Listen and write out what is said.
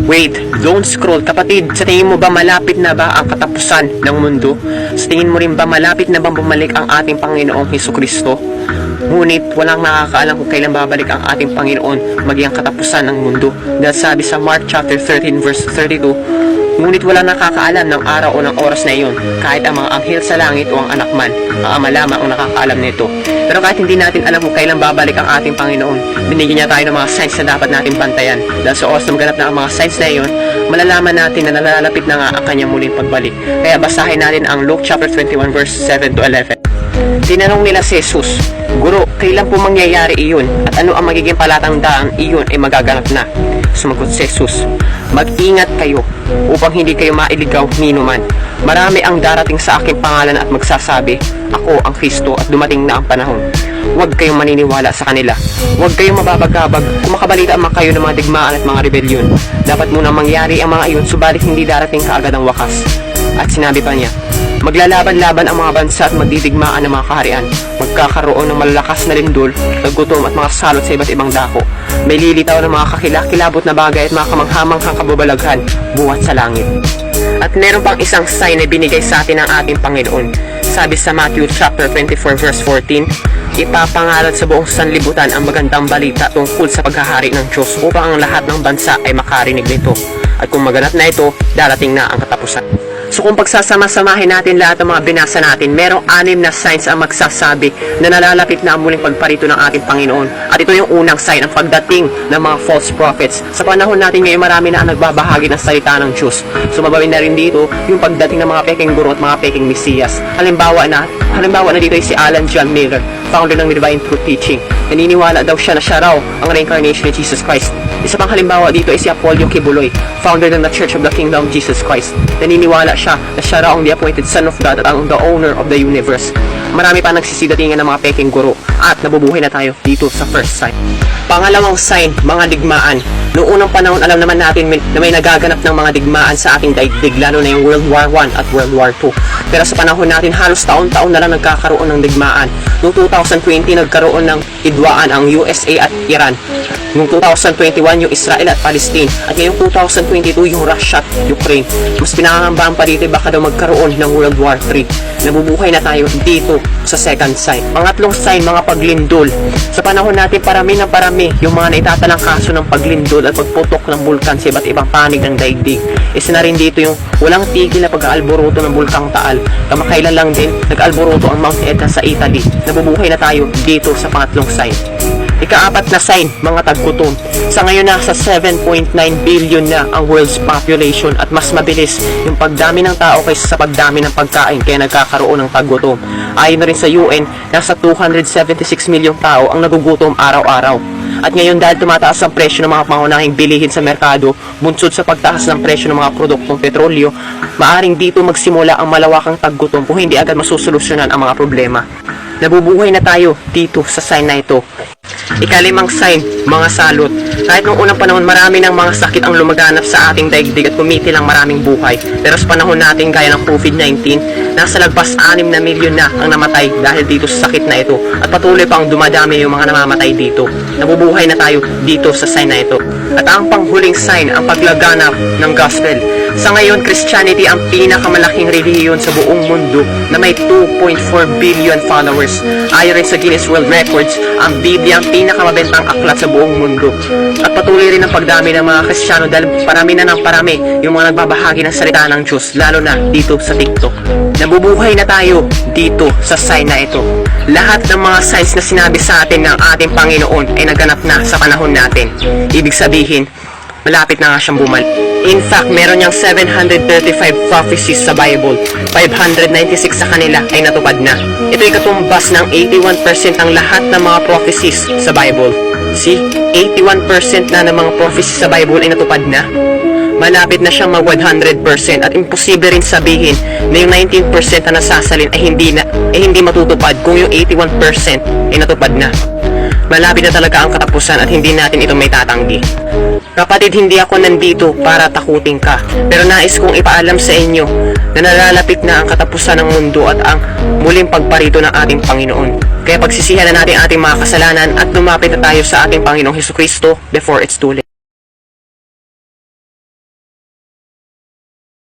Wait, don't scroll. Kapatid, sa tingin mo ba malapit na ba ang katapusan ng mundo? Sa tingin mo rin ba malapit na bang bumalik ang ating Panginoong Hesukristo? Ngunit walang nakakaalam kung kailan babalik ang ating Panginoon maging ang katapusan ng mundo. Dahil sabi sa Mark chapter 13 verse 32, ngunit wala nakakaalam ng araw o ng oras na iyon, kahit ang mga anghel sa langit o ang anak man. Ang Ama lamang ang nakakaalam nito. Pero kahit hindi natin alam kung kailan babalik ang ating Panginoon, binigyan niya tayo ng mga signs na dapat natin bantayan. Dahil sa oras na maganap na ang mga signs na iyon, malalaman natin na nalalapit na nga ang kanyang muling pagbalik. Kaya basahin natin ang Luke chapter 21 verse 7 to 11. Tinanong nila si Jesus, Guro, kailan po mangyayari iyon? At ano ang magiging palatandaan iyon ay magaganap na? Sumagot si Jesus, mag-ingat kayo upang hindi kayo mailigaw nino man. Marami ang darating sa aking pangalan at magsasabi, ako ang Kristo at dumating na ang panahon. Huwag kayong maniniwala sa kanila. Huwag kayong mababagabag kung makabalita man kayo ng mga digmaan at mga rebelyon. Dapat muna mangyari ang mga iyon, subalit hindi darating kaagad ang wakas. At sinabi pa niya, maglalaban-laban ang mga bansa at magdidigmaan ng mga kaharian. Magkakaroon ng malalakas na lindol, gutom at mga salot sa iba't ibang dako. May lilitaw ng mga kakilakilabot na bagay at mga kamanghamanghang kababalaghan buhat sa langit. At meron pang isang sign na binigay sa atin ng ating Panginoon. Sabi sa Matthew chapter 24 verse 14, ipapangalan sa buong sanlibutan ang magandang balita tungkol sa paghahari ng Diyos upang ang lahat ng bansa ay makarinig nito. At kung maganap na ito, darating na ang katapusan. So kung pagsasama-samahin natin lahat ng mga binasa natin, merong 6 na signs ang magsasabi na nalalapit na ang muling pagparito ng ating Panginoon. At ito yung unang sign, ang pagdating ng mga false prophets. Sa panahon natin ngayon, marami na ang nagbabahagi ng salita ng Diyos. So mabawin na rin dito yung pagdating ng mga peking guro at mga peking mesiyas. Halimbawa na dito ay si Alan John Miller, founder ng Divine Truth Teaching. Naniniwala daw siya na siya raw ang reincarnation ni Jesus Christ. Isa pang halimbawa dito ay si Apollo Kibuloy, founder ng The Church of the Kingdom of Jesus Christ. Naniniwala siya na siya raw ang the appointed Son of God at ang the owner of the universe. Marami pa nagsisidatingan ng mga peking guro at nabubuhay na tayo dito sa first sign. Pangalawang sign, mga digmaan. Noong unang panahon, alam naman natin na may nagaganap ng mga digmaan sa ating daigdig, lalo na yung World War I at World War II. Pero sa panahon natin, halos taon-taon na lang nagkakaroon ng digmaan. Noong 2020, nagkaroon ng hidwaan ang USA at Iran. Noong 2021, yung Israel at Palestine. At ngayong 2022, yung Russia at Ukraine. Mas pinangangambahan pa dito, baka daw magkaroon ng World War III. Nabubuhay na tayo dito sa second sign. Pangatlong sign, mga paglindol. Sa panahon natin, parami yung mga naitatalang kaso ng paglindol at pagputok ng bulkan sa iba't ibang panig ng daigdig. Isa na rin dito yung walang tigil na pag-aalboroto ng bulkang Taal. Kamakailan lang din, nag-alboroto ang Mount Etna sa Italy. Nabubuhay na tayo dito sa pangatlong sign. Ika-4 na sign, mga taggutom. Sa ngayon nasa 7.9 billion na ang world's population at mas mabilis yung pagdami ng tao kaysa sa pagdami ng pagkain kaya nagkakaroon ng taggutom. Ayon na rin sa UN, nasa 276 milyong tao ang nagugutom araw-araw. At ngayon dahil tumataas ang presyo ng mga pangunahing bilihin sa merkado, bunsod sa pagtaas ng presyo ng mga produktong petrolyo, maaring dito magsimula ang malawakang taggutom kung hindi agad masusolusyonan ang mga problema. Nabubuhay na tayo dito sa sign na ito. Ika-5 sign, mga salot. Kahit noong unang panahon, marami ng mga sakit ang lumaganap sa ating daigdig at kumiti lang maraming buhay. Pero sa panahon natin, gaya ng COVID-19, nasa lagpas 6 na milyon na ang namatay dahil dito sa sakit na ito. At patuloy pang dumadami yung mga namamatay dito. Nabubuhay na tayo dito sa sign na ito. At ang panghuling sign, ang paglaganap ng gospel. Sa ngayon, Christianity ang pinakamalaking relihiyon sa buong mundo na may 2.4 billion followers. Ayon rin sa Guinness World Records, ang Biblia ang pinakamabentang aklat sa buong mundo. At patuloy rin ang pagdami ng mga Kristiyano dahil parami na ng parami yung mga nagbabahagi ng salita ng Diyos, lalo na dito sa TikTok. Nabubuhay na tayo dito sa sign na ito. Lahat ng mga signs na sinabi sa atin ng ating Panginoon ay naganap na sa panahon natin. Ibig sabihin, malapit na nga siyang bumalik. In fact, meron niyang 735 prophecies sa Bible. 596 sa kanila ay natupad na. Ito'y katumbas ng 81% ng lahat ng mga prophecies sa Bible. See? 81% na ng mga prophecies sa Bible ay natupad na. Malapit na siyang mag 100% at imposible rin sabihin na yung 19% na nasasalin ay hindi matutupad kung yung 81% ay natupad na. Malapit na talaga ang katapusan at hindi natin ito may tatanggi. Kapatid, hindi ako nandito para takutin ka, pero nais kong ipaalam sa inyo na nalalapit na ang katapusan ng mundo at ang muling pagparito ng ating Panginoon. Kaya pagsisihan na natin ating mga kasalanan at lumapit na tayo sa ating Panginoong Hesukristo before it's too late.